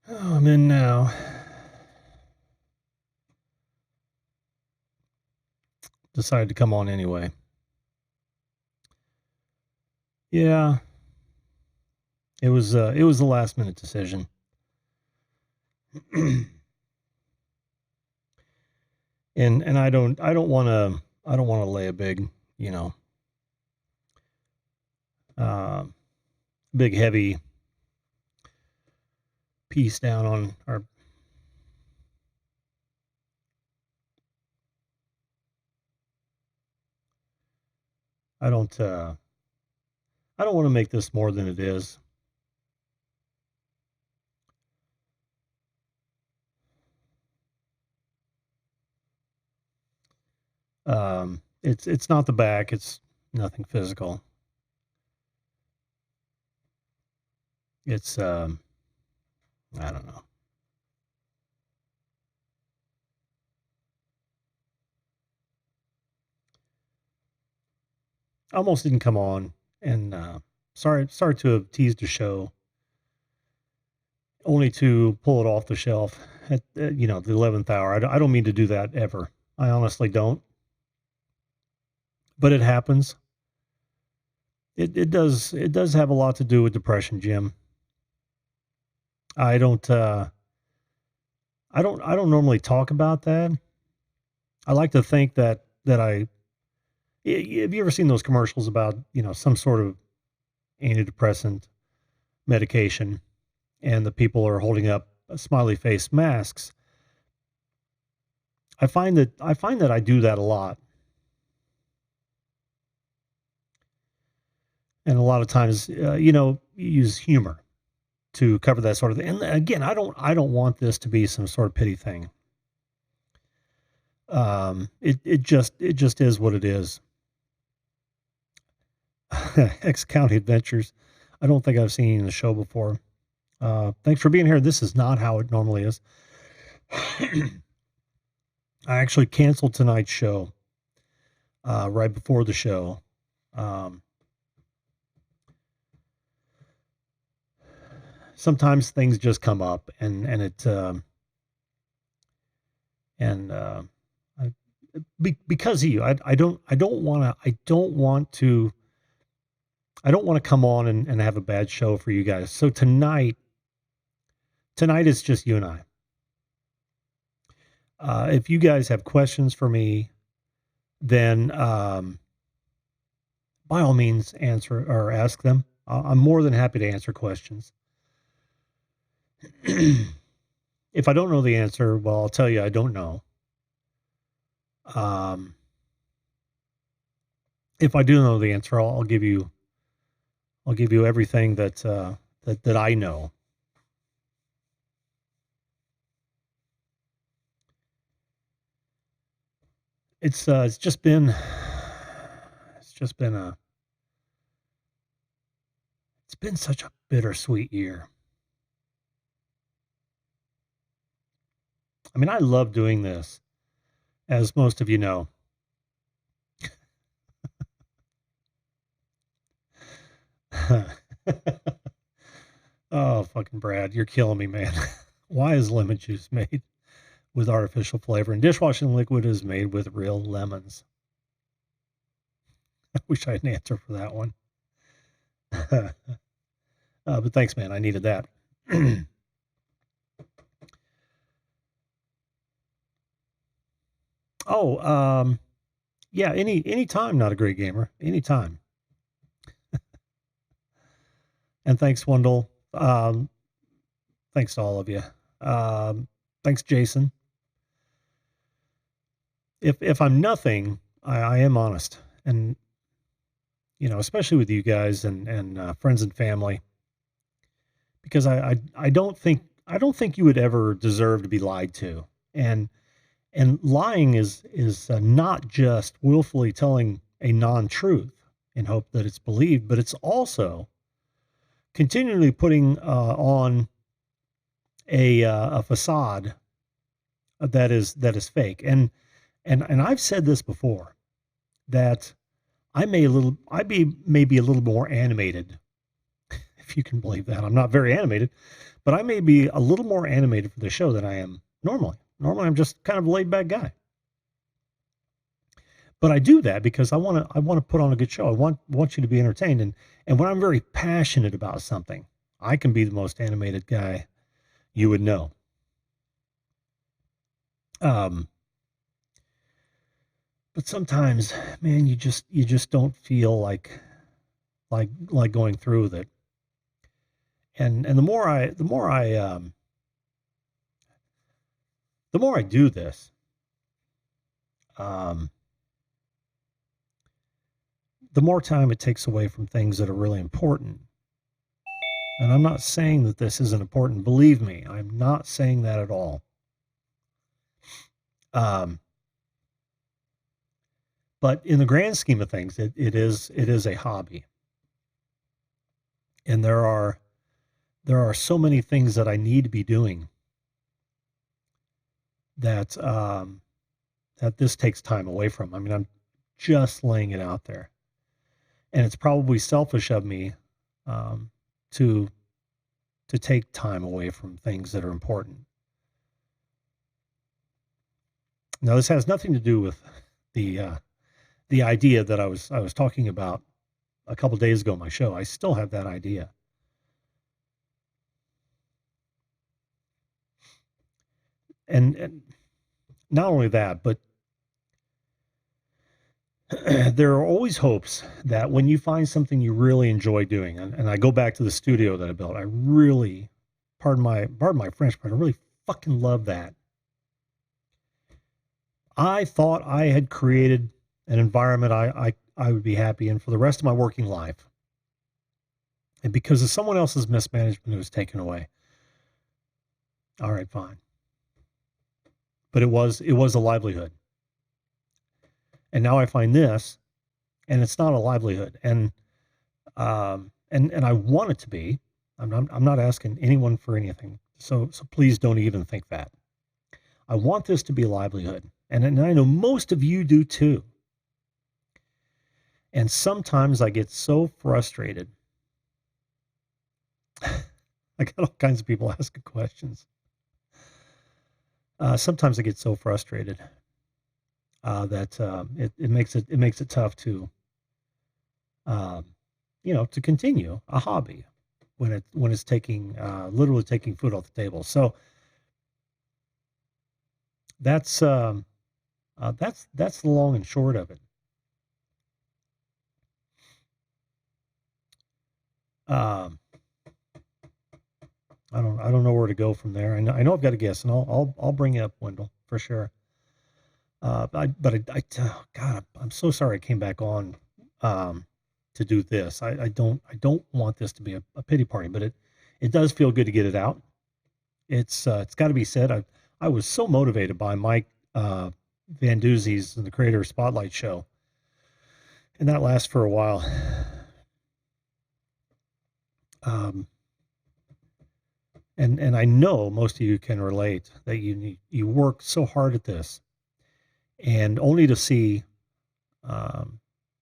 Oh, I'm in now. Decided to come on anyway. Yeah, it was a last minute decision. and I don't want to lay a big, you know, uh, big heavy piece down on our. I don't I don't want to make this more than it is. It's not the back. It's nothing physical. It's I don't know. I almost didn't come on, and sorry to have teased the show, only to pull it off the shelf at the 11th hour. I don't mean to do that ever. I honestly don't, but it happens. It does have a lot to do with depression, Jim. I don't I don't normally talk about that. I like to think that have you ever seen those commercials about, some sort of antidepressant medication, and the people are holding up smiley face masks? I find that I do that a lot. And a lot of times, use humor to cover that sort of thing. And again, I don't want this to be some sort of pity thing. It just is what it is. X County Adventures. I don't think I've seen you in the show before. Thanks for being here. This is not how it normally is. I actually canceled tonight's show right before the show. Um, Sometimes things just come up, and it and I, because of you, I don't want to come on and have a bad show for you guys. So tonight is just you and I. If you guys have questions for me, then by all means answer or ask them. I'm more than happy to answer questions. If I don't know the answer, well, I'll tell you I don't know. Um, if I do know the answer, I'll give you everything that I know. It's just been a it's been such a bittersweet year. I mean, I love doing this, as most of you know. Oh, fucking Brad, you're killing me, man. Why is lemon juice made with artificial flavor and dishwashing liquid is made with real lemons? I wish I had an answer for that one. But thanks, man. I needed that. Oh, yeah, anytime, not a great gamer. Anytime. And thanks, Wendell. Thanks to all of you. Thanks, Jason. If I'm nothing, I am honest, and especially with you guys and friends and family, because I don't think you would ever deserve to be lied to, and lying is not just willfully telling a non-truth in hope that it's believed, but it's also continually putting on a facade that is fake. And I've said this before, that I be maybe a little more animated, if you can believe that. I'm not very animated, but I may be a little more animated for the show than I am normally. Normally, I'm just kind of a laid back guy. But I do that because I want to put on a good show. I want you to be entertained. And when I'm very passionate about something, I can be the most animated guy you would know. But sometimes, man, you just don't feel like going through with it. And the more I do this, the more time it takes away from things that are really important. And I'm not saying that this isn't important. Believe me, I'm not saying that at all. But in the grand scheme of things, it is a hobby. And there are so many things that I need to be doing that that this takes time away from. I mean, I'm just laying it out there. And it's probably selfish of me to take time away from things that are important. Now, this has nothing to do with the idea that I was talking about a couple days ago on my show. I still have that idea. And not only that, but there are always hopes that when you find something you really enjoy doing, and I go back to the studio that I built, I really, pardon my French, but I really fucking love that. I thought I had created an environment I would be happy in for the rest of my working life. And because of someone else's mismanagement, it was taken away. All right, fine. But it was a livelihood. And now I find this, and it's not a livelihood. And I want it to be. I'm not asking anyone for anything. So please don't even think that. I want this to be a livelihood. And I know most of you do too. And sometimes I get so frustrated. I got all kinds of people asking questions. Sometimes I get so frustrated that it makes it tough to to continue a hobby when it's taking literally taking food off the table. So that's the long and short of it. I don't know where to go from there. I know I've got a guess, and I'll bring you up, Wendell, for sure. God, I'm so sorry I came back on to do this. I don't want this to be a pity party, but it does feel good to get it out. It's got to be said. I was so motivated by Mike Van Doozy's and the Creator Spotlight show, and that lasts for a while. And I know most of you can relate that you work so hard at this, and only to see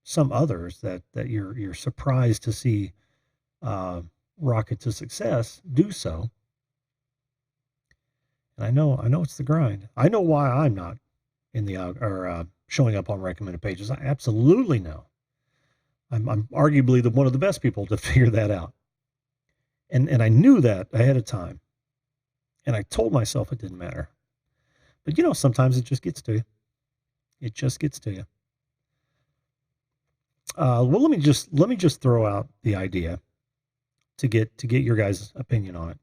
some others that you're surprised to see rocket to success do so. And I know it's the grind. I know why I'm not in the showing up on recommended pages. I absolutely know. I'm arguably one of the best people to figure that out. And I knew that ahead of time. And I told myself it didn't matter. But sometimes it just gets to you. It just gets to you. Well, let me just throw out the idea to get your guys' opinion on it.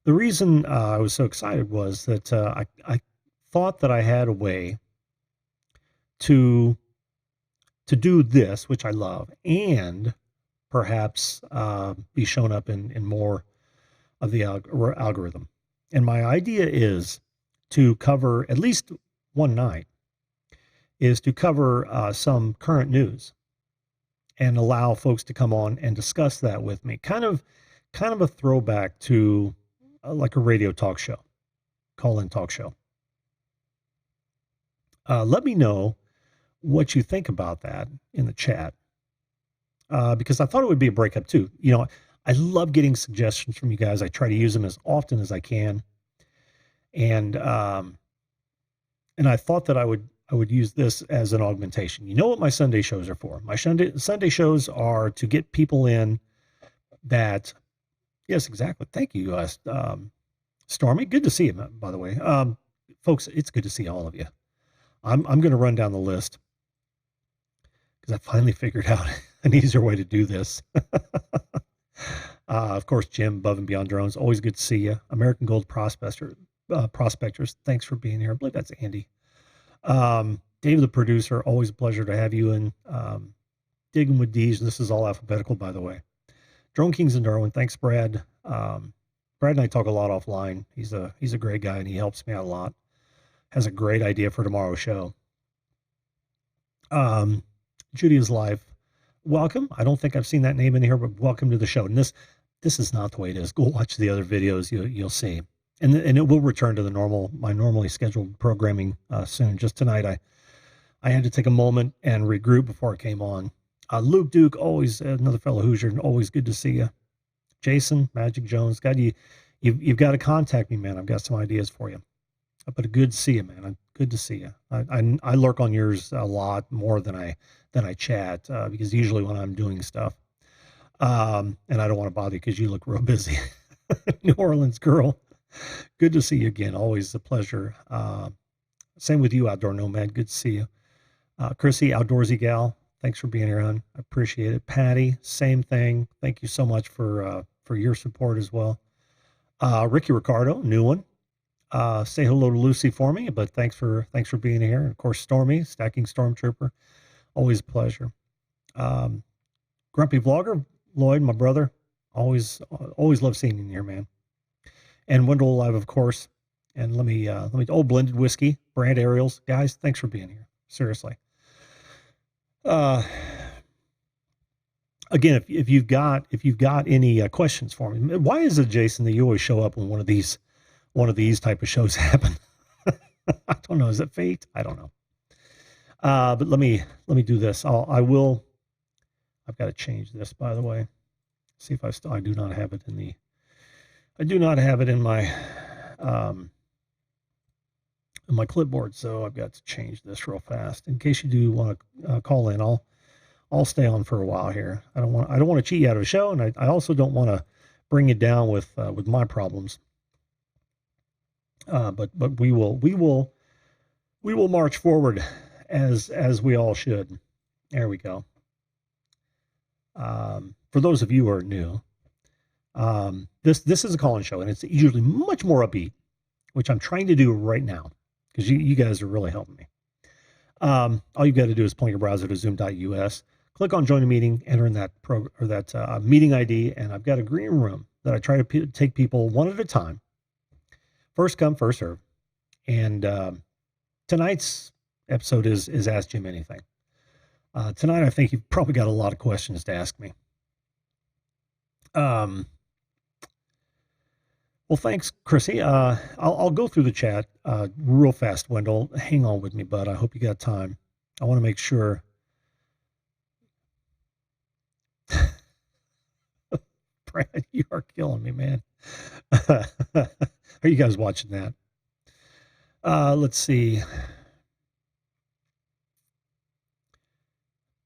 The reason I was so excited was that I thought that I had a way to do this, which I love, and perhaps be shown up in more of the algorithm. And my idea is to cover, at least one night, is to cover some current news and allow folks to come on and discuss that with me. Kind of a throwback to like a radio talk show, call-in talk show. Let me know what you think about that in the chat. Because I thought it would be a breakup too. I love getting suggestions from you guys. I try to use them as often as I can. And I thought that I would use this as an augmentation. You know what my Sunday shows are for? My Sunday shows are to get people in that, yes, exactly. Thank you, Stormy. Good to see you, by the way. Folks, it's good to see all of you. I'm going to run down the list because I finally figured out an easier way to do this. Of course, Jim, Above and Beyond Drones, always good to see you. American Gold Prospectors, thanks for being here. I believe that's Andy. Dave, the producer, always a pleasure to have you in. Digging with D's, this is all alphabetical, by the way. Drone Kings in Darwin, thanks, Brad. Brad and I talk a lot offline. He's a great guy, and he helps me out a lot. Has a great idea for tomorrow's show. Judy is live. Welcome. I don't think I've seen that name in here, but welcome to the show. And this is not the way it is. Go watch the other videos. You'll see. And it will return to my normally scheduled programming soon. Just tonight, I had to take a moment and regroup before I came on. Luke Duke, always another fellow Hoosier, always good to see you. Jason, Magic Jones, God, you've got to contact me, man. I've got some ideas for you. But good to see you, man. Good to see you. I lurk on yours a lot more than I chat because usually when I'm doing stuff, and I don't want to bother you because you look real busy. New Orleans girl, good to see you again. Always a pleasure. Same with you, Outdoor Nomad. Good to see you. Chrissy, Outdoorsy gal, thanks for being here, hon. I appreciate it. Patty, same thing. Thank you so much for your support as well. Ricky Ricardo, new one. Say hello to Lucy for me, but thanks for being here. And of course, Stormy, Stacking Stormtrooper, always a pleasure. Grumpy Vlogger, Lloyd, my brother, always love seeing you in here, man. And Wendell Live, of course. And let me Blended Whiskey, Brand Ariels, guys, thanks for being here. Seriously. Again, if you've got any questions for me, why is it, Jason, that you always show up when one of these type of shows happen? I don't know. Is it fate? I don't know. But let me do this. I've got to change this, by the way. See if I do not have it in my my clipboard. So I've got to change this real fast in case you do want to call in. I'll stay on for a while here. I don't want to cheat you out of a show. And I also don't want to bring you down with my problems. But we will march forward as we all should. There we go. For those of you who are new, this is a call-in show, and it's usually much more upbeat, which I'm trying to do right now because you guys are really helping me. All you've got to do is point your browser to zoom.us, click on join a meeting, enter in that meeting ID, and I've got a green room that I try to take people one at a time. First come, first serve. And tonight's episode is Ask Jim Anything. Tonight, I think you've probably got a lot of questions to ask me. Well, thanks, Chrissy. I'll go through the chat real fast, Wendell. Hang on with me, bud. I hope you got time. I want to make sure. Brad, you are killing me, man. Are you guys watching that? Let's see.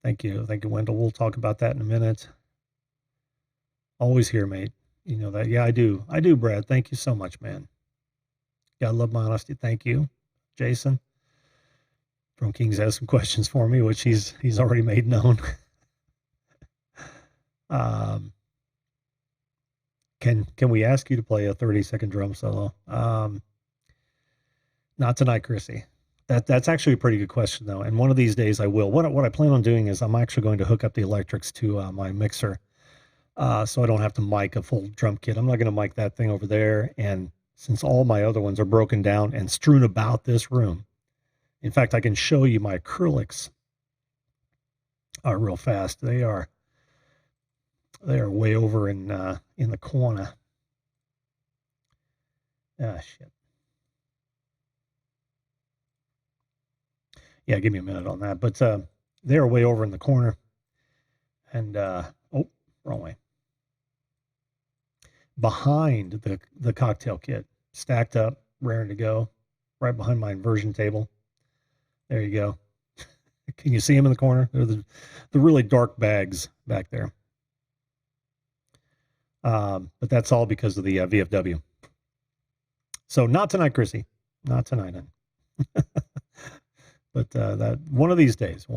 Thank you, Wendell. We'll talk about that in a minute. Always here, mate. You know that. Yeah, I do, Brad. Thank you so much, man. Gotta love my honesty. Thank you, Jason. From Kings has some questions for me, which he's already made known. Can we ask you to play a 30-second drum solo? Not tonight, Chrissy. That's actually a pretty good question, though. And one of these days I will. What I plan on doing is I'm actually going to hook up the electrics to my mixer, so I don't have to mic a full drum kit. I'm not going to mic that thing over there. And since all my other ones are broken down and strewn about this room, in fact, I can show you my acrylics real fast. They are way over in the corner. Ah, shit. Yeah, give me a minute on that. But they are way over in the corner. And, oh, wrong way. behind the cocktail kit, stacked up, raring to go, right behind my inversion table. There you go. Can you see them in the corner? They're the really dark bags back there. But that's all because of the VFW. So not tonight, Chrissy. Not tonight. But that one of these days.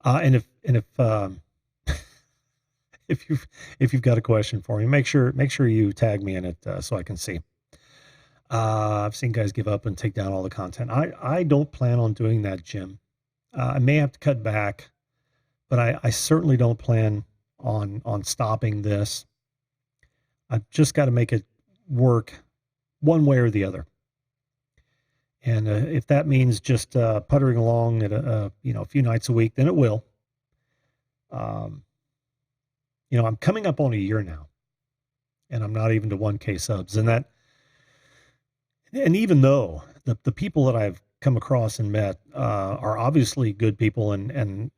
And if if you've got a question for me, make sure you tag me in it so I can see. I've seen guys give up and take down all the content. I don't plan on doing that, Jim. I may have to cut back, but I certainly don't plan on stopping this. I've just got to make it work one way or the other. And if that means just puttering along at a few nights a week, then it will. I'm coming up on a year now, and I'm not even to 1K subs. And even though the people that I've come across and met are obviously good people and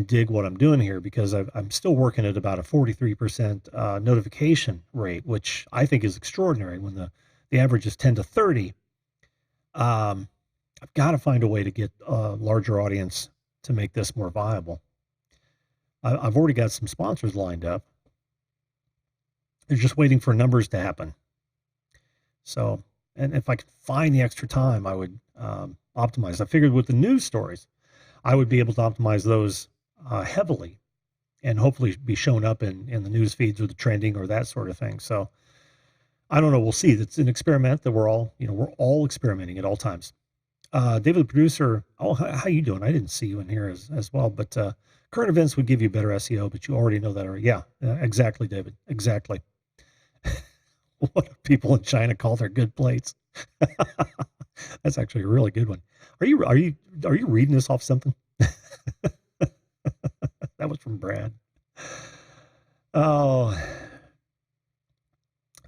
dig what I'm doing here, because I'm still working at about a 43% notification rate, which I think is extraordinary when the average is 10 to 30. I've got to find a way to get a larger audience to make this more viable. I've already got some sponsors lined up. They're just waiting for numbers to happen. So, and if I could find the extra time, I would optimize. I figured with the news stories, I would be able to optimize those heavily and hopefully be shown up in the news feeds or the trending or that sort of thing. So I don't know. We'll see. It's an experiment that we're all experimenting at all times. David, the producer, how you doing? I didn't see you in here as well, but current events would give you better SEO, but you already know that already. Yeah, exactly, David. Exactly. What do people in China call their good plates? That's actually a really good one. Are you reading this off something? That was from Brad. Oh,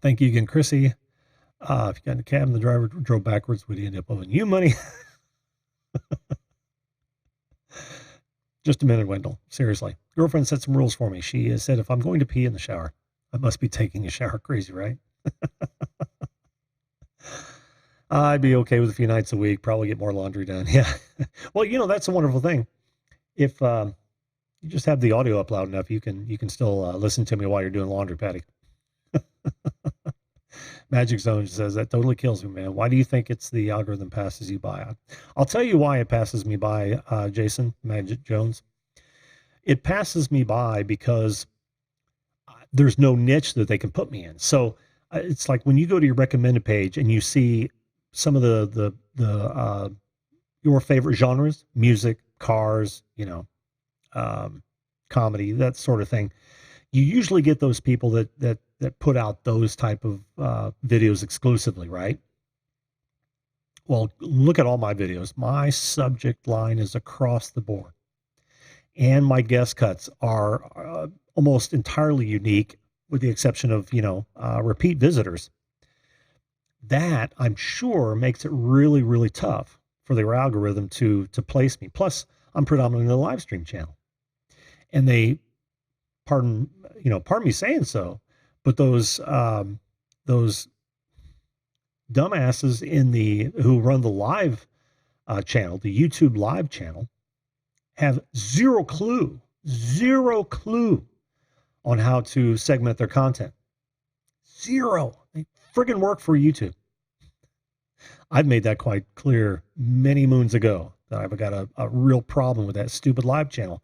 thank you again, Chrissy. If you got in the cab and the driver drove backwards, would he end up owing you money? Just a minute, Wendell. Seriously. Girlfriend set some rules for me. She said if I'm going to pee in the shower, I must be taking a shower. Crazy, right? I'd be okay with a few nights a week, probably get more laundry done. Yeah. Well, that's a wonderful thing. If you just have the audio up loud enough, you can still listen to me while you're doing laundry, Patty. Magic Zone says that totally kills me, man. Why do you think it's the algorithm passes you by? I'll tell you why it passes me by, Jason, Magic Jones. It passes me by because there's no niche that they can put me in. So it's like when you go to your recommended page and you see some of the your favorite genres, music, cars, comedy, that sort of thing. You usually get those people that put out those type of videos exclusively, right? Well, look at all my videos. My subject line is across the board. And my guest cuts are almost entirely unique, with the exception of, repeat visitors. That, I'm sure, makes it really, really tough for their algorithm to place me. Plus, I'm predominantly a live stream channel. And they, pardon me saying so, but those dumbasses who run the live channel, the YouTube live channel, have zero clue on how to segment their content. Zero. They friggin' work for YouTube. I've made that quite clear many moons ago that I've got a real problem with that stupid live channel.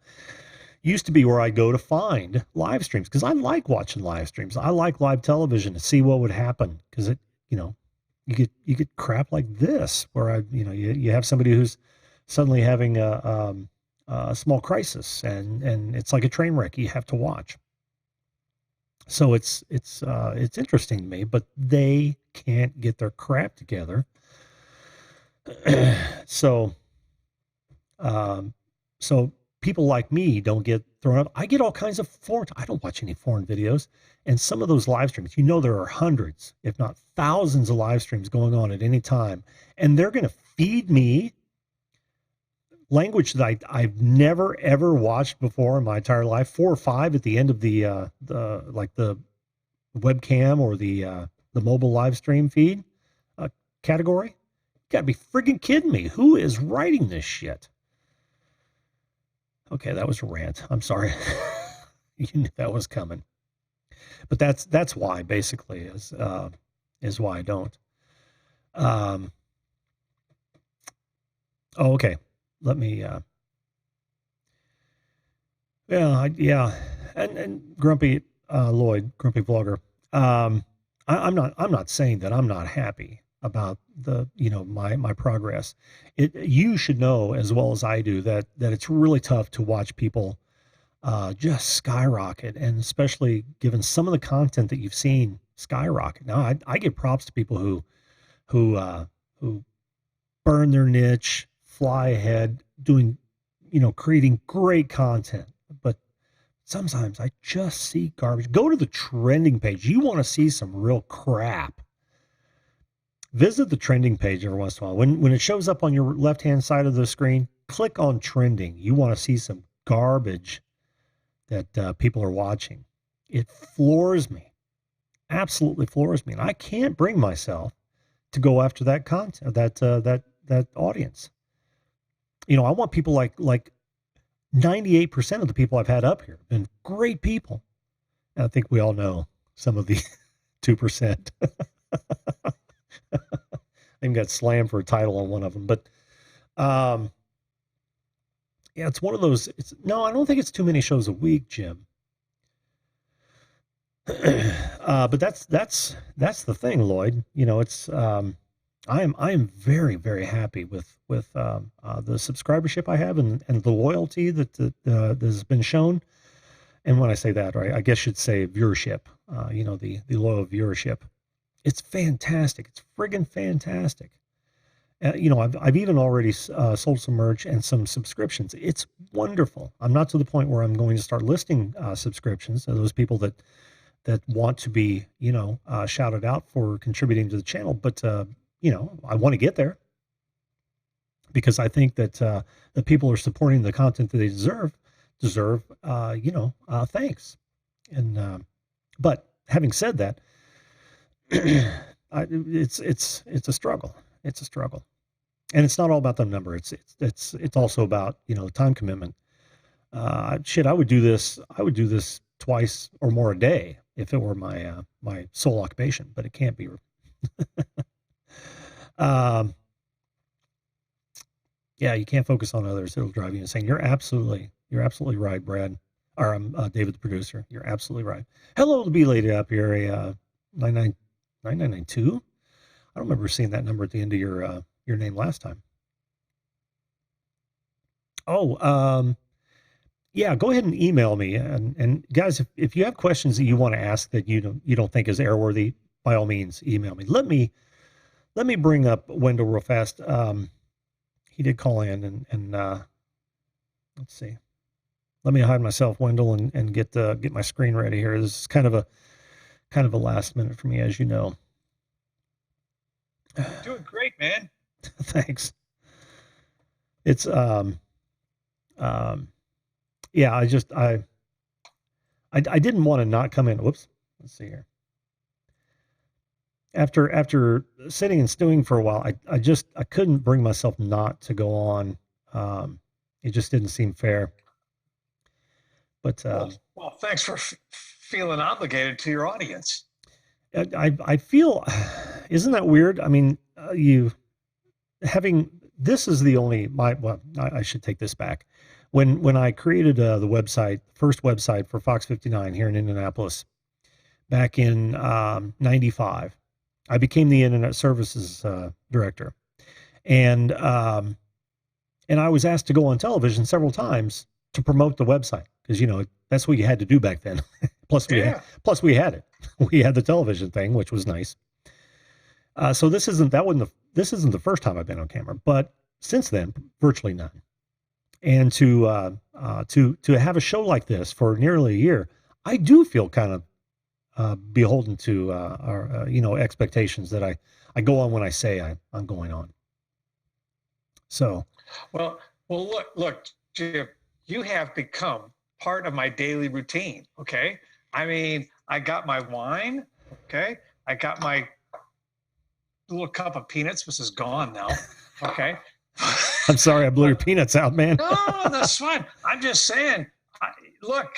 Used to be where I go to find live streams, because I like watching live streams. I like live television to see what would happen, because you get crap like this where you have somebody who's suddenly having a small crisis and it's like a train wreck you have to watch. So it's interesting to me, but they can't get their crap together. So people like me don't get thrown up. I get all kinds of I don't watch any foreign videos. And some of those live streams, there are hundreds, if not thousands of live streams going on at any time. And they're going to feed me language that I've never, ever watched before in my entire life. 4 or 5 at the end of the webcam or the mobile live stream feed uh, category. You gotta be friggin' kidding me. Who is writing this shit? Okay, that was a rant. I'm sorry. You knew that was coming. But that's why basically is why I don't. Oh, okay. Let me. Yeah. And Grumpy Lloyd, Grumpy Vlogger. I'm not saying that I'm not happy about my progress. You should know as well as I do that it's really tough to watch people just skyrocket, and especially given some of the content that you've seen skyrocket. Now, I give props to people who who burn their niche, fly ahead, doing creating great content. But sometimes I just see garbage. Go to the trending page. You want to see some real crap. Visit the trending page every once in a while. When it shows up on your left-hand side of the screen, click on trending. You want to see some garbage that people are watching. It floors me, absolutely floors me, and I can't bring myself to go after that content, that audience. I want people like 98% of the people I've had up here have been great people. And I think we all know some of the 2%. I even got slammed for a title on one of them, but yeah, it's one of those. No, I don't think it's too many shows a week, Jim. But that's the thing, Lloyd. It's I am very, very happy with the subscribership I have and the loyalty that has been shown. And when I say that, right, I guess I should say viewership. The loyal viewership. It's fantastic. It's friggin' fantastic. I've even already sold some merch and some subscriptions. It's wonderful. I'm not to the point where I'm going to start listing subscriptions to those people that want to be, shouted out for contributing to the channel. But I want to get there because I think that the people who are supporting the content that they deserve thanks. And but having said that, it's a struggle. It's a struggle. And it's not all about the number. It's also about, time commitment. I would do this twice or more a day if it were my my sole occupation, but it can't be. Yeah, you can't focus on others. It'll drive you insane. You're absolutely right, Brad. Or I'm David, the producer. You're absolutely right. Hello to be lady up here, 9992. I don't remember seeing that number at the end of your name last time. Oh, yeah, go ahead and email me. And guys, if you have questions that you want to ask that you don't think is airworthy, by all means, email me. Let me bring up Wendell real fast. He did call in and let's see. Let me hide myself, Wendell, and get my screen ready here. This is kind of a last minute for me, as you know. Doing great, man. Thanks. It's yeah, I didn't want to not come in. Whoops. Let's see here. After sitting and stewing for a while, I couldn't bring myself not to go on. It just didn't seem fair. But well, thanks for feeling obligated to your audience. I feel, isn't that weird? I mean, this is the only I should take this back. When I created the first website for Fox 59 here in Indianapolis back in 95, I became the internet services director, and I was asked to go on television several times to promote the website because that's what you had to do back then. Plus we had it. We had the television thing, which was nice. So this isn't the first time I've been on camera, but since then, virtually none. And to have a show like this for nearly a year, I do feel kind of beholden to our expectations that I go on when I say I'm going on. So, well, look, Jim, you have become part of my daily routine. Okay, I mean, I got my wine. Okay. I got my little cup of peanuts, which is gone now. Okay. I'm sorry I blew your But peanuts out, man. no, that's fine. I'm just saying, look,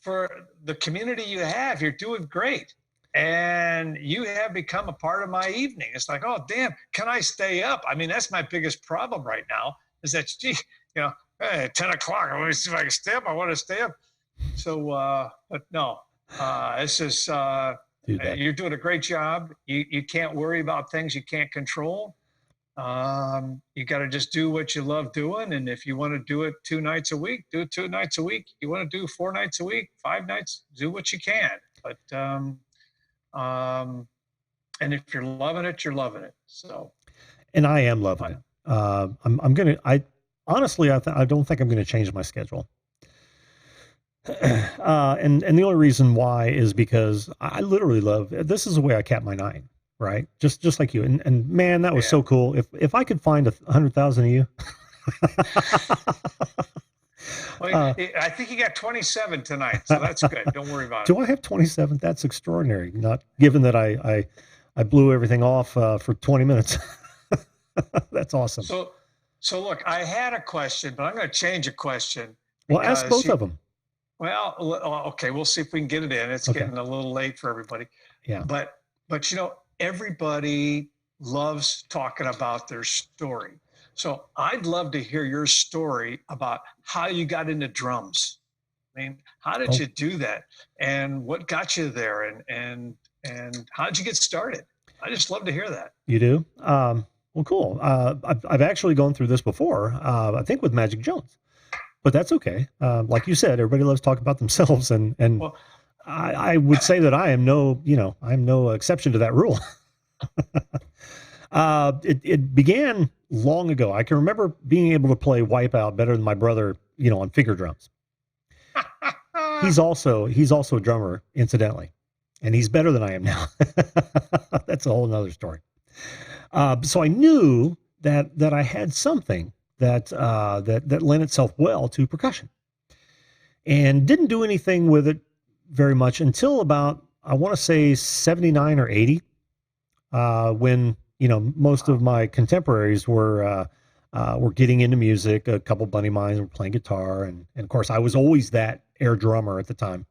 for the community you have, you're doing great. And you have become a part of my evening. It's like, oh, damn, can I stay up? I mean, that's my biggest problem right now is that, gee, hey, 10 o'clock, I want to see if I can stay up. I want to stay up. So, but no, it's just, Dude, that you're doing a great job. You can't worry about things you can't control. You got to just do what you love doing. And if you want to do it 2 nights a week, do it 2 nights a week. You want to do 4 nights a week, 5 nights, do what you can. But, um, and if you're loving it, you're loving it. So, and I am loving it. I honestly, I don't think I'm going to change my schedule. And the only reason why is because I literally love, this is the way I cap my nine, right? Just like you. And man, that was yeah. so cool. If I could find 100,000 of you, Well, I think you got 27 tonight, so that's good. Don't worry about it. do I have 27? That's extraordinary. Not given that I blew everything off, for 20 minutes. That's awesome. So look, I had a question, but I'm going to change a question Well, ask because both of them. well, okay, we'll see if we can get it in. It's Okay. getting a little late for everybody. Yeah. But everybody loves talking about their story. So I'd love to hear your story about how you got into drums. I mean, how did Oh, you do that? And what got you there? And how did you get started? I just love to hear that. you do? Well, cool. I've actually gone through this before, I think with Magic Jones, but that's okay. Like you said, everybody loves talking about themselves, and Well, I would say that I'm no exception to that rule. It began long ago. I can remember being able to play Wipeout better than my brother, on finger drums. He's also a drummer, incidentally, and he's better than I am now. That's a whole nother story. So I knew that I had something that lent itself well to percussion, and didn't do anything with it very much until about, I want to say, 79 or 80, when most of my contemporaries were getting into music. A couple buddy of mine were playing guitar, and of course I was always that air drummer at the time.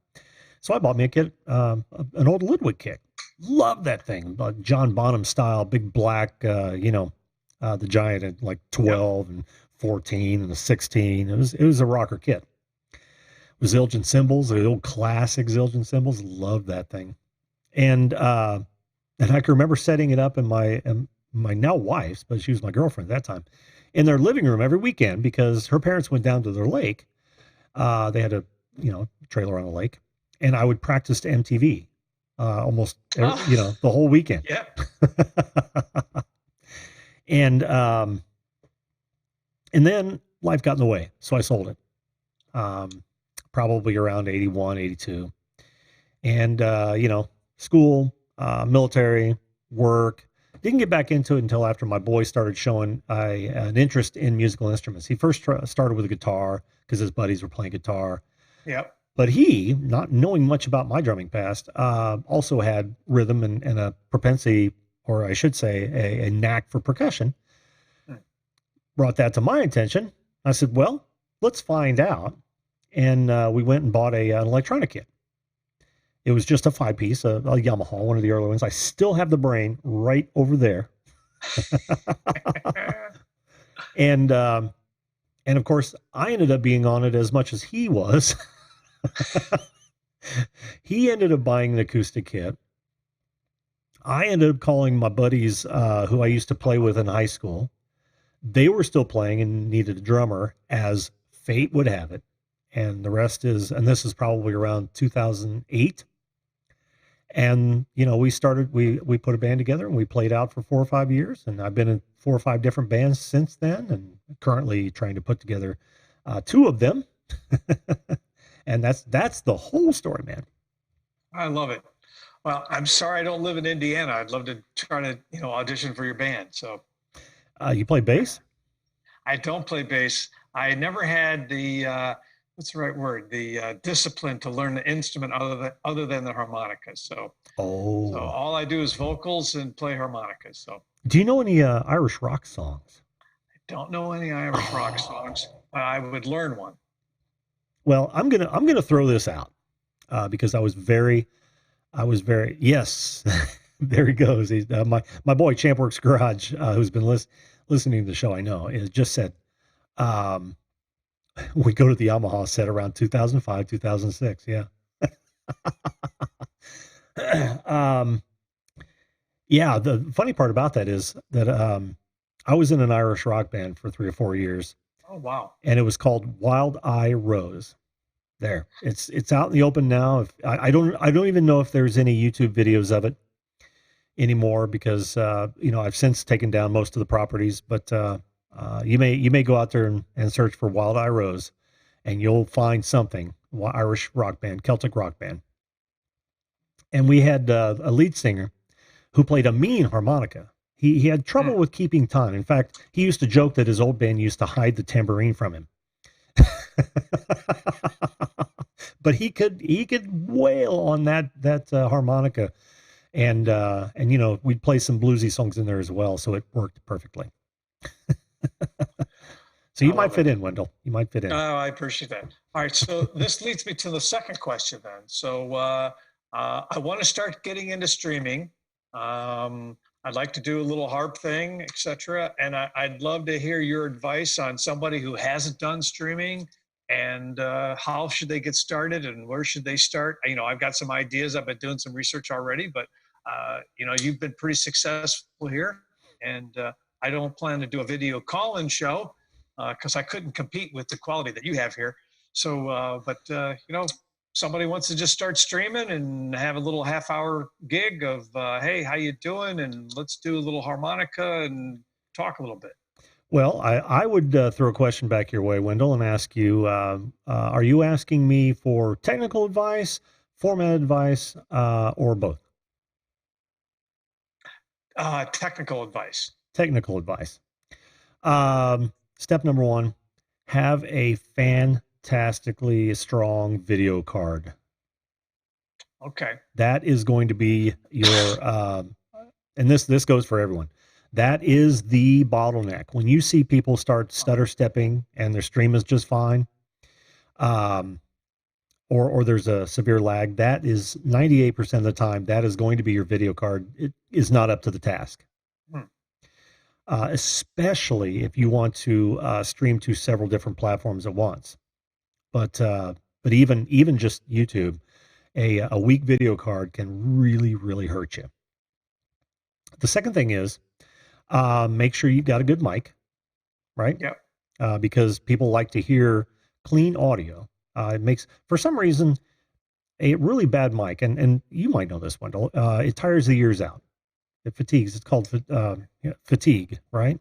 So I bought me a kit, an old Ludwig kit. Love that thing, John Bonham style, big black, the Giant at like 12 and 14 and a 16. It was a rocker kit. It was Zildjian cymbals, the old classic Zildjian cymbals. Loved that thing. And I can remember setting it up in my now wife's, but she was my girlfriend at that time, in their living room every weekend because her parents went down to their lake. They had a trailer on a lake, and I would practice to MTV almost the whole weekend. yeah. And then life got in the way, so I sold it. Probably around 81, 82. And school, military, work. Didn't get back into it until after my boy started showing an interest in musical instruments. He first started with a guitar because his buddies were playing guitar. Yep. But he, not knowing much about my drumming past, also had rhythm and a propensity, or I should say, a knack for percussion. Brought that to my attention. I said, well, let's find out. And we went and bought an electronic kit. It was just a 5-piece, a Yamaha, one of the early ones. I still have the brain right over there. And of course, I ended up being on it as much as he was. He ended up buying an acoustic kit. I ended up calling my buddies, who I used to play with in high school. They were still playing and needed a drummer, as fate would have it. And the rest is, and this is probably around 2008. And, we put a band together and we played out for 4 or 5 years. And I've been in 4 or 5 different bands since then, and currently trying to put together 2 of them. And that's the whole story, man. I love it. Well, I'm sorry I don't live in Indiana. I'd love to try to, audition for your band. So You play bass? I don't play bass. I never had the what's the right word? The discipline to learn the instrument other than the harmonica. So Oh, all I do is vocals and play harmonicas. So do you know any Irish rock songs? don't know any Irish rock songs. Oh, I would learn one. well, I'm gonna throw this out because I was very yes. There he goes. He's, my boy Champworks Garage, who's been listening to the show. I know it just said um, we go to the Yamaha set around 2005, 2006. Yeah. um, yeah. The funny part about that is that I was in an Irish rock band for 3 or 4 years, Oh wow. and it was called Wild Eye Rose. There, it's out in the open now. If I don't even know if there's any YouTube videos of it anymore because I've since taken down most of the properties. But you may go out there and search for Wild Eye Rose, and you'll find something. Irish rock band, Celtic rock band, and we had a lead singer who played a mean harmonica. He had trouble Hmm. with keeping time. In fact, he used to joke that his old band used to hide the tambourine from him. But he could wail on that harmonica, and we'd play some bluesy songs in there as well, so it worked perfectly. So I you might love fit it. in, Wendell. You might fit in. Oh, I appreciate that. All right, so this leads me to the second question then. So I want to start getting into streaming. I'd like to do a little harp thing, etc. And I'd love to hear your advice on somebody who hasn't done streaming and how should they get started and where should they start. I've got some ideas. I've been doing some research already, but you've been pretty successful here, and I don't plan to do a video call-in show because I couldn't compete with the quality that you have here. So, but somebody wants to just start streaming and have a little half-hour gig of, hey, how you doing? And let's do a little harmonica and talk a little bit. Well, I would throw a question back your way, Wendell, and ask you: are you asking me for technical advice, format advice, or both? Technical advice. Technical advice. Step number one: have a fantastically strong video card. Okay. That is going to be your, and this goes for everyone. That is the bottleneck. When you see people start stutter stepping and their stream is just fine, um, or there's a severe lag, that is 98% of the time that is going to be your video card. It is not up to the task. Hmm. Especially if you want to stream to several different platforms at once. But even just YouTube, a weak video card can really hurt you. The second thing is make sure you've got a good mic, right? Yep. Because people like to hear clean audio. It makes, for some reason, a really bad mic, and you might know this, Wendell, it tires the ears out. It fatigues. It's called fatigue, right?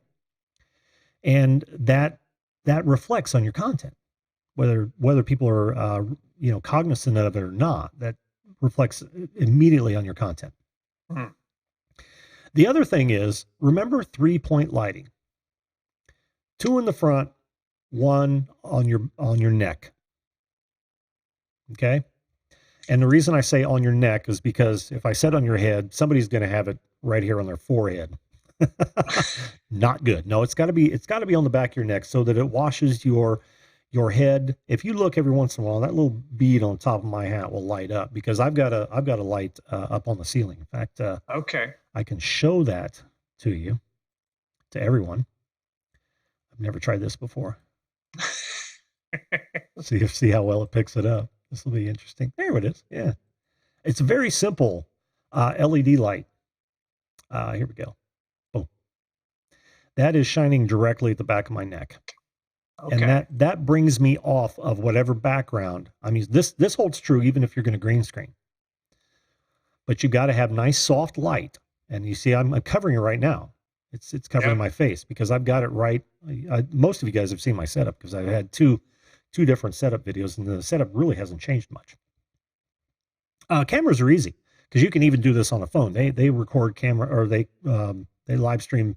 And that reflects on your content, whether people are cognizant of it or not. That reflects immediately on your content. Hmm. The other thing is, remember 3-point lighting. 2 in the front, 1 on your neck. Okay? And the reason I say on your neck is because if I said on your head, somebody's going to have it right here on their forehead. Not good. No, it's got to be on the back of your neck so that it washes your head. If you look every once in a while, that little bead on top of my hat will light up because I've got a light up on the ceiling. In fact, Okay. I can show that to you, to everyone. I've never tried this before. See how well it picks it up. This will be interesting. There it is. Yeah. It's a very simple LED light. Here we go. Boom. That is shining directly at the back of my neck. Okay. And that brings me off of whatever background. I mean, this holds true even if you're going to green screen. But you got to have nice soft light. And you see, I'm covering it right now. It's covering Yep. my face because I've got it right. Most of you guys have seen my setup because I've had two different setup videos, and the setup really hasn't changed much. Cameras are easy because you can even do this on a phone. They record camera, or they live stream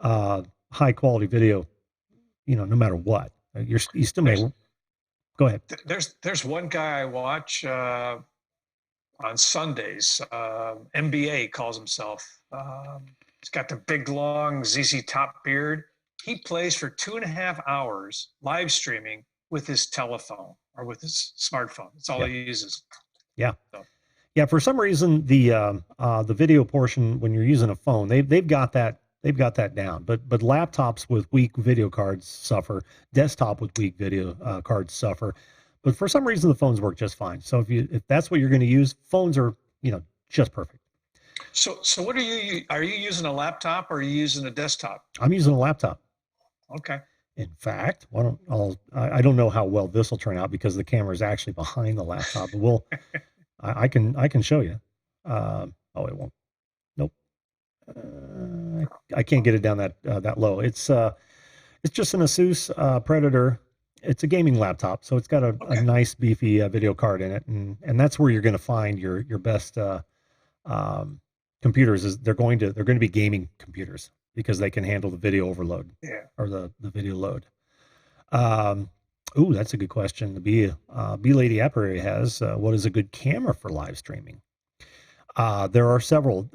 high quality video. No matter what, you still may. Go ahead. There's one guy I watch on Sundays. MBA calls himself. He's got the big long ZZ Top beard. He plays for 2.5 hours live streaming with his telephone or with his smartphone. That's all Yeah. he uses. Yeah. So, Yeah. For some reason, the video portion when you're using a phone, they've got that down. But laptops with weak video cards suffer. Desktop with weak video cards suffer. But for some reason, the phones work just fine. So if that's what you're going to use, phones are just perfect. so what are you using a laptop or are you using a desktop? I'm using a laptop. Okay. In fact, I don't know how well this will turn out because the camera is actually behind the laptop. But I can show you. Oh, it won't. Nope. I can't get it down that low. It's just an Asus Predator. It's a gaming laptop, so it's got a nice beefy video card in it, and that's where you're going to find your best computers. Is they're going to be gaming computers because they can handle the video overload or the video load. Ooh, that's a good question. The B Lady Appery has what is a good camera for live streaming? There are several.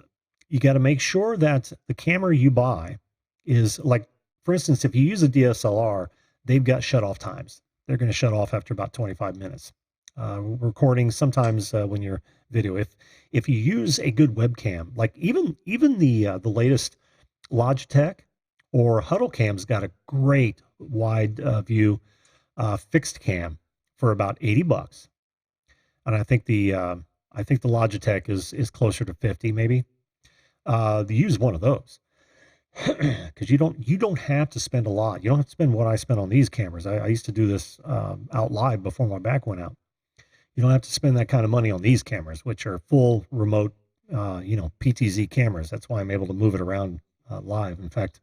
You got to make sure that the camera you buy is like, for instance, if you use a DSLR, they've got shut off times. They're going to shut off after about 25 minutes. Recording sometimes when you're video, if you use a good webcam, like even the latest Logitech or Huddle Cam's got a great wide view fixed cam for about $80, and I think the Logitech is closer to 50 maybe. Use one of those because you don't have to spend a lot. You don't have to spend what I spent on these cameras. I used to do this out live before my back went out. You don't have to spend that kind of money on these cameras, which are full remote, PTZ cameras. That's why I'm able to move it around live. In fact,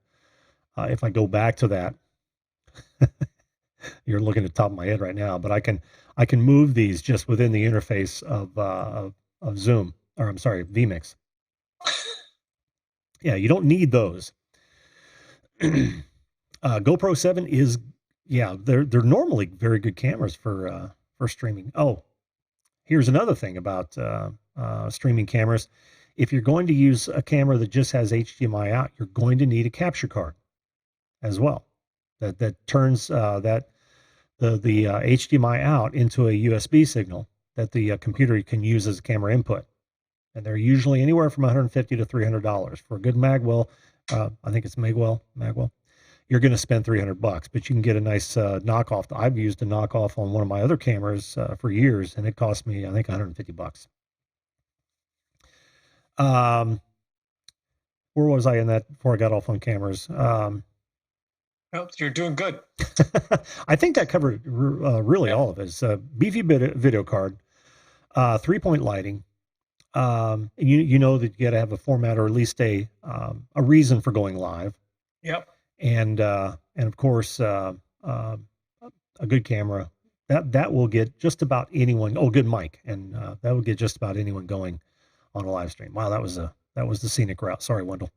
if I go back to that, you're looking at the top of my head right now, but I can move these just within the interface of Zoom, or I'm sorry, vMix. Yeah, you don't need those. GoPro 7 is, they're normally very good cameras for streaming. Oh, here's another thing about streaming cameras. If you're going to use a camera that just has HDMI out, you're going to need a capture card as well. That turns the HDMI out into a USB signal that the computer can use as a camera input. And they're usually anywhere from $150 to $300 for a good Magwell. I think it's Magwell. You're going to spend $300, but you can get a nice knockoff. I've used a knockoff on one of my other cameras for years, and it cost me, I think, $150. Where was I in that before I got off on cameras? Well, you're doing good. I think that covered really all of it. It's a beefy video card, 3-point lighting. You know that you got to have a format or at least a reason for going live. Yep. And of course a good camera that will get just about anyone. Oh, good mic, and that will get just about anyone going on a live stream. Wow, that was the scenic route. Sorry, Wendell.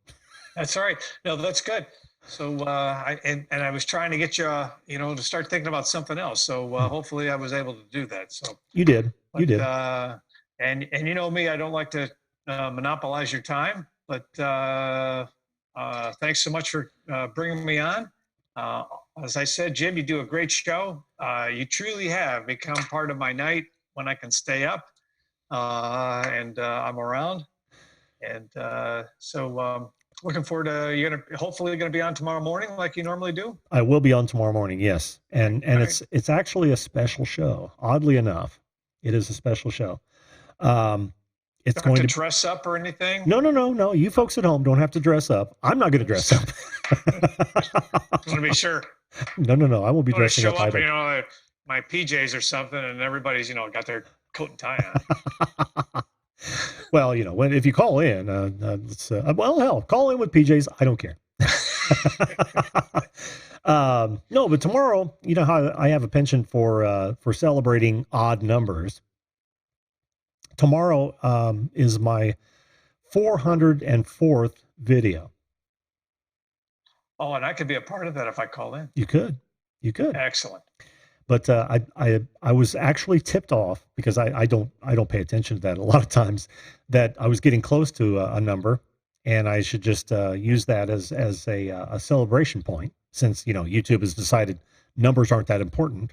That's all right. No, that's good. So I was trying to get you to start thinking about something else. So hopefully I was able to do that. So you did. And you know me, I don't like to monopolize your time, but thanks so much for bringing me on. As I said, Jim, you do a great show. You truly have become part of my night when I can stay up and I'm around. And so looking forward to you're hopefully going to be on tomorrow morning like you normally do. I will be on tomorrow morning, yes, and right. It's actually a special show. Oddly enough, it is a special show. It's don't going have to dress up or anything. No. You folks at home don't have to dress up. I'm not going to dress up. I want to be sure. No. I won't be dressing up either. My PJs or something, and everybody's got their coat and tie on. Well, if you call in, hell, call in with PJs. I don't care. No, but tomorrow, you know how I have a penchant for celebrating odd numbers. Tomorrow is my 404th video. Oh, and I could be a part of that if I call in. You could. Excellent. But I was actually tipped off because I don't pay attention to that a lot of times, that I was getting close to a number, and I should just use that as a celebration point, since YouTube has decided numbers aren't that important.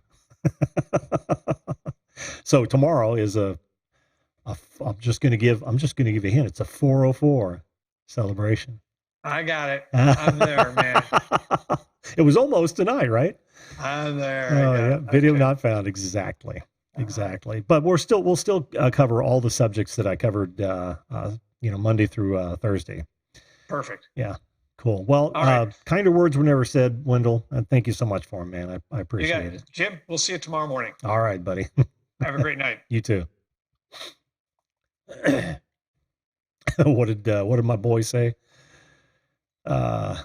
So tomorrow is I'm just gonna give you a hint. It's a 404 celebration. I got it. I'm there, man. It was almost tonight, right? I'm there. Oh yeah, video okay. not found. Exactly. But we'll still cover all the subjects that I covered, Monday through Thursday. Perfect. Yeah, cool. Well, All right. kinder words were never said, Wendell, and thank you so much for them, man. I You appreciate got it. it. Jim, we'll see you tomorrow morning. All right, buddy. Have a great night. You too. What did my boy say? I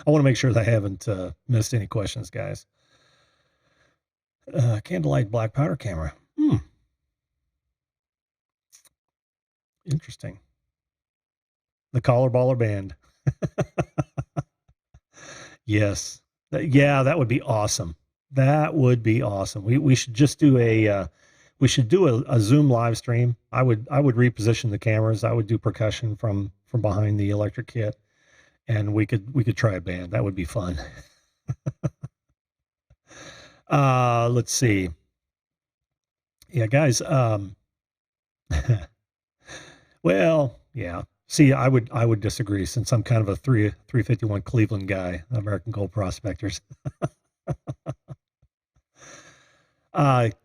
want to make sure that I haven't missed any questions, guys. Candlelight black powder camera. Interesting. The collar baller band. Yes. Yeah, that would be awesome. That would be awesome. We should just do a Zoom live stream. I would reposition the cameras. I would do percussion from behind the electric kit, and we could try a band. That would be fun. Let's see. Yeah, guys. Well, yeah. See, I would disagree, since I'm kind of a 351 Cleveland guy, American Gold Prospectors.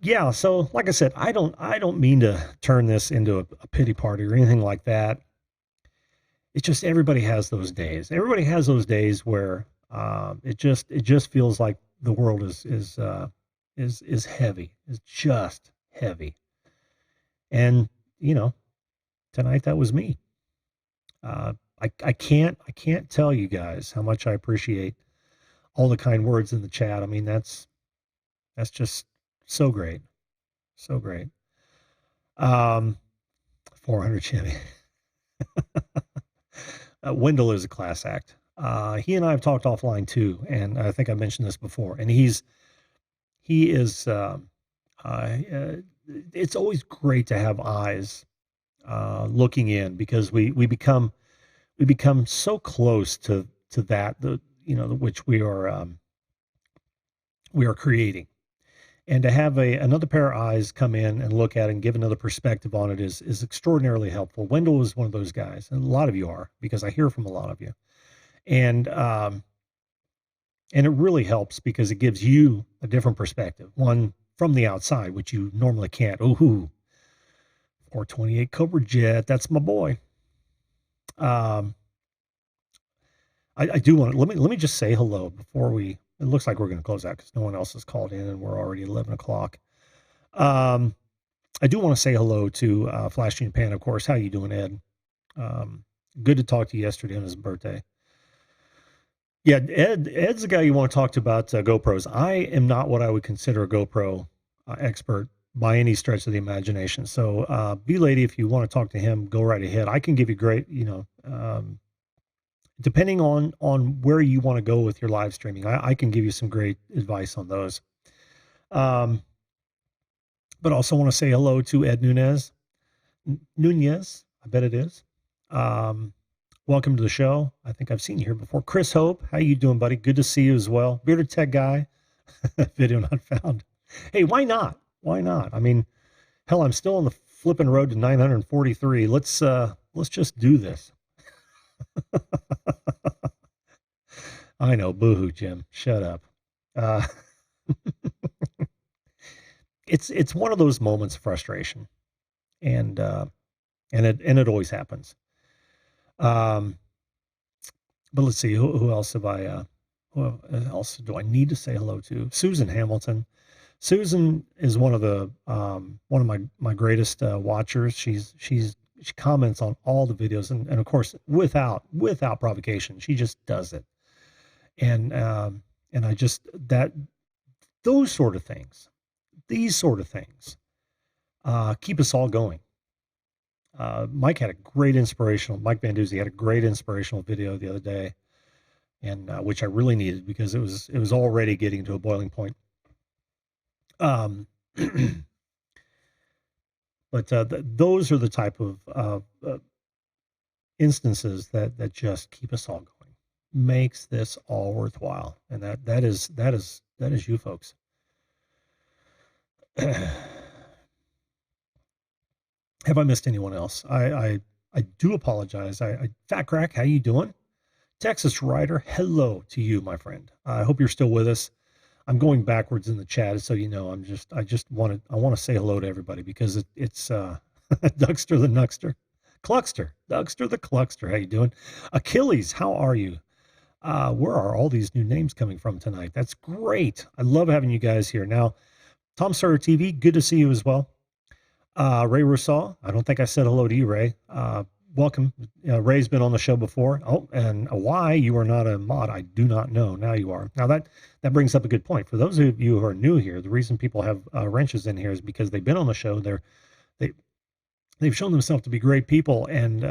Yeah. So, like I said, I don't mean to turn this into a pity party or anything like that. It's just everybody has those days. Everybody has those days where it just feels like the world is heavy. It's just heavy. And tonight that was me. I can't tell you guys how much I appreciate all the kind words in the chat. I mean, that's just so great. So great. 400 Chevy. Wendell is a class act. He and I have talked offline too, and I think I mentioned this before. And he is. It's always great to have eyes looking in, because we become so close to that which we are creating. And to have another pair of eyes come in and look at it and give another perspective on it is extraordinarily helpful. Wendell is one of those guys, and a lot of you are, because I hear from a lot of you. And it really helps, because it gives you a different perspective, one from the outside, which you normally can't. Ooh, 428 Cobra Jet, that's my boy. I do want to, let me just say hello before it looks like we're going to close out, because no one else has called in and we're already 11 o'clock. I do want to say hello to Flash Gene Pan, of course. How you doing, Ed? Good to talk to you yesterday on his birthday. Yeah, Ed's the guy you want to talk to about GoPros. I am not what I would consider a GoPro expert by any stretch of the imagination. So, B-Lady, if you want to talk to him, go right ahead. I can give you great, depending on where you want to go with your live streaming, I can give you some great advice on those. But also want to say hello to Ed Nunez, I bet it is. Welcome to the show. I think I've seen you here before. Chris Hope, how you doing, buddy? Good to see you as well. Bearded Tech Guy, video not found. Hey, why not? Why not? I mean, hell, I'm still on the flipping road to 943. Let's just do this. I know, boohoo, Jim. Shut up. It's one of those moments of frustration, and it always happens. But let's see, who else have I? Who else do I need to say hello to? Susan Hamilton. Susan is one of my greatest watchers. She comments on all the videos, and of course, without provocation, she just does it. And I just, these sort of things keep us all going. Mike Van Duzey had a great inspirational video the other day, and which I really needed because it was already getting to a boiling point. Um, but those are the type of instances that just keep us all going, makes this all worthwhile, and that is you folks. Have I missed anyone else? I do apologize. Fat Crack, how you doing? Texas Rider, hello to you, my friend. I hope you're still with us. I'm going backwards in the chat, so you know I want to say hello to everybody because it's Duckster the Nuxter, Cluckster, Duckster the Cluckster. How you doing? Achilles, how are you? Where are all these new names coming from tonight? That's great. I love having you guys here. Now, Tom Sawyer TV, good to see you as well. Ray Rousseau, I don't think I said hello to you, Ray. Welcome. Ray's been on the show before. Oh, and why you are not a mod, I do not know. Now you are. Now that brings up a good point. For those of you who are new here, the reason people have wrenches in here is because they've been on the show. They've shown themselves to be great people, and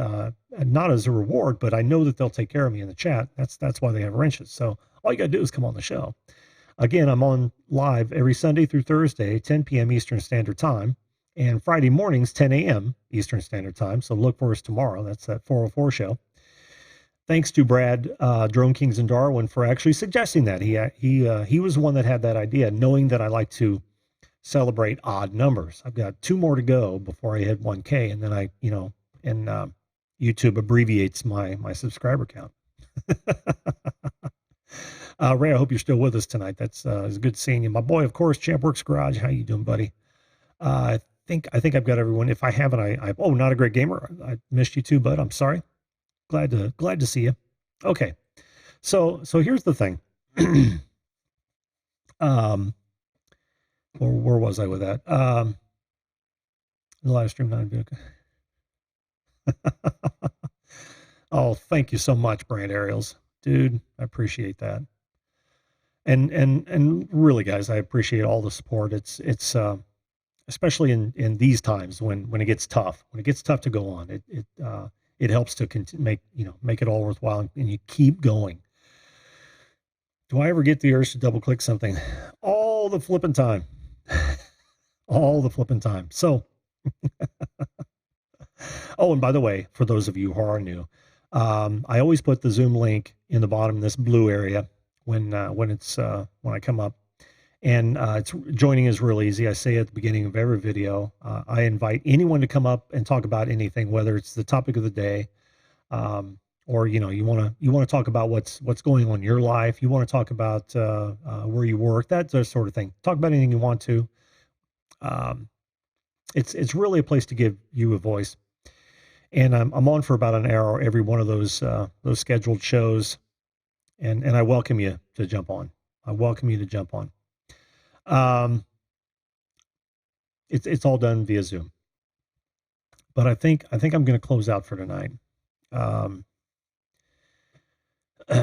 not as a reward, but I know that they'll take care of me in the chat. That's why they have wrenches. So all you got to do is come on the show. Again, I'm on live every Sunday through Thursday, 10 p.m. Eastern Standard Time. And Friday mornings, 10 a.m. Eastern Standard Time. So look for us tomorrow. That's that 404 show. Thanks to Brad, Drone Kings in Darwin, for actually suggesting that. He was the one that had that idea, knowing that I like to celebrate odd numbers. I've got 2 more to go before I hit 1K, and then YouTube abbreviates my subscriber count. Ray, I hope you're still with us tonight. It's good seeing you. My boy, of course, Champ Works Garage. How you doing, buddy? I think I've got everyone. If I haven't, not a great gamer. I missed you too, bud. I'm sorry. Glad to see you. Okay. So here's the thing. Where was I with that? The live stream not video. Oh, thank you so much, Brand Ariels. Dude, I appreciate that. And really, guys, I appreciate all the support. It's especially in these times when it gets tough, to go on, it helps to make it all worthwhile, and you keep going. Do I ever get the urge to double click something? All the flipping time. All the flipping time. So, oh, and by the way, for those of you who are new, I always put the Zoom link in the bottom, this blue area, when I come up. And joining is real easy. I say at the beginning of every video, I invite anyone to come up and talk about anything, whether it's the topic of the day, or you want to talk about what's going on in your life. You want to talk about where you work, that sort of thing. Talk about anything you want to. It's really a place to give you a voice. And I'm on for about an hour every one of those scheduled shows, and I welcome you to jump on. It's all done via Zoom, but I think I'm going to close out for tonight. I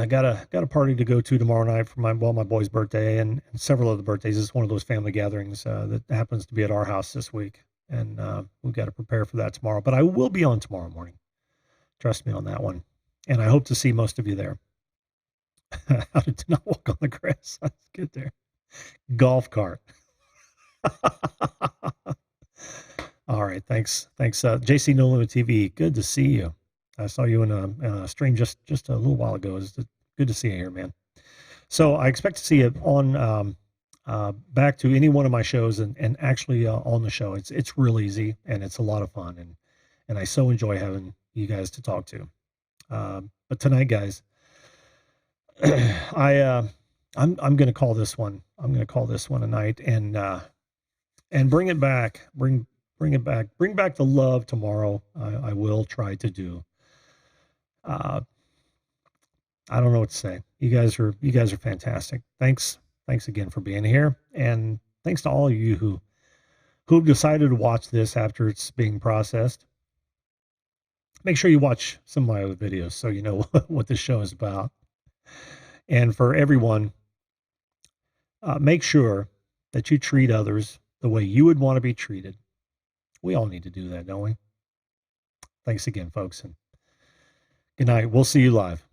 got a party to go to tomorrow night for my boy's birthday and several other birthdays. It's one of those family gatherings that happens to be at our house this week, and we've got to prepare for that tomorrow. But I will be on tomorrow morning. Trust me on that one, and I hope to see most of you there. How to not walk on the grass? That's good there. Golf cart. All right, thanks, JC No Limit TV. Good to see you. I saw you in a stream just a little while ago. It's good to see you here, man. So I expect to see you on back to any one of my shows and actually on the show. It's real easy and it's a lot of fun, and I so enjoy having you guys to talk to. But tonight, guys, I'm going to call this one. I'm going to call this one a night, and bring it back. Bring it back. Bring back the love tomorrow. I will try to do. I don't know what to say. You guys are fantastic. Thanks again for being here, and thanks to all of you who've decided to watch this after it's being processed. Make sure you watch some of my other videos so you know what this show is about. And for everyone, make sure that you treat others the way you would want to be treated. We all need to do that, don't we? Thanks again, folks, and good night. We'll see you live.